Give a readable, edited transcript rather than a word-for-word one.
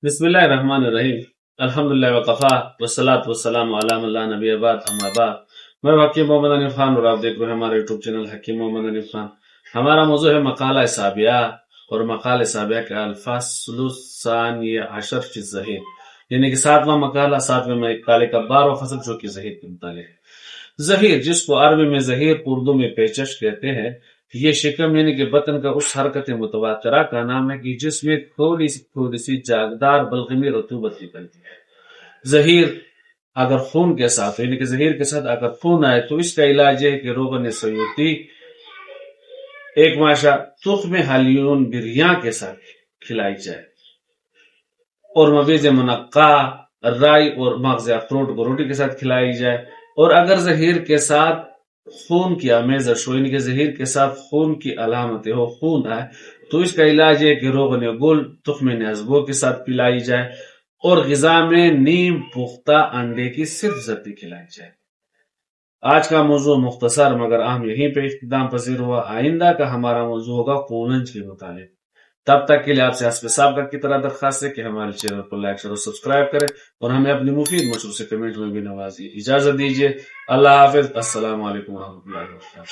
بسم اللہ الرحمن الرحیم الحمد للہ وقفا والصلاة والسلام علی من لا نبی بعد اما بعد۔ میں حکیم محمد انیف خان اور آپ دیکھ رہے ہیں ہمارے یوٹیوب چینل حکیم محمد انیف خان۔ ہمارا موضوع ہے مقالہ سابعہ، اور مقالہ سابعہ کا الفصل الثانی عشر فی الظہیر، یعنی کہ 7واں مقالہ، 7ویں مقالے کا 12واں فصل جو کہ ظہیر کے متعلق ہے۔ ظہیر، جس کو عربی میں ظہیر، اردو میں پیچش کہتے ہیں، یہ شکم یعنی کہ بطن کا اس حرکت متواترہ کا نام ہے کہ جس میں تھوڑی سی جاگدار بلغمی رطوبت نکلتی ہے۔ ظہیر اگر خون کے ساتھ، یعنی کہ ظہیر کے ساتھ اگر خون آئے تو اس کا علاج ہے کہ روغن سیوطی ایک ماشا تخم حلیون بریاں کے ساتھ کھلائی جائے، اور مبیز منقع رائی اور مغز اخروٹ کو روٹی کے ساتھ کھلائی جائے۔ اور اگر ظہیر کے ساتھ خون کی آمیزش ہو، یعنی کہ ظہیر کے ساتھ خون کی علامتیں ہو، خون آئے، تو اس کا علاج ہے کہ روغن گل تخم نیزبو کے ساتھ پلائی جائے، اور غذا میں نیم پختہ انڈے کی صرف زردی کھلائی جائے۔ آج کا موضوع مختصر مگر اہم یہیں پہ اختتام پذیر ہوا۔ آئندہ کا ہمارا موضوع ہوگا کوننج کے متعلق۔ تب تک کے لیے آپ سے حسب سابقہ کی طرح درخواست ہے کہ ہمارے چینل کو لائک شیئر اور سبسکرائب کریں، اور ہمیں اپنی مفید مشورے سے کمنٹ میں بھی نوازیے۔ اجازت دیجیے، اللہ حافظ، السلام علیکم ورحمۃ اللہ وبرکاتہ۔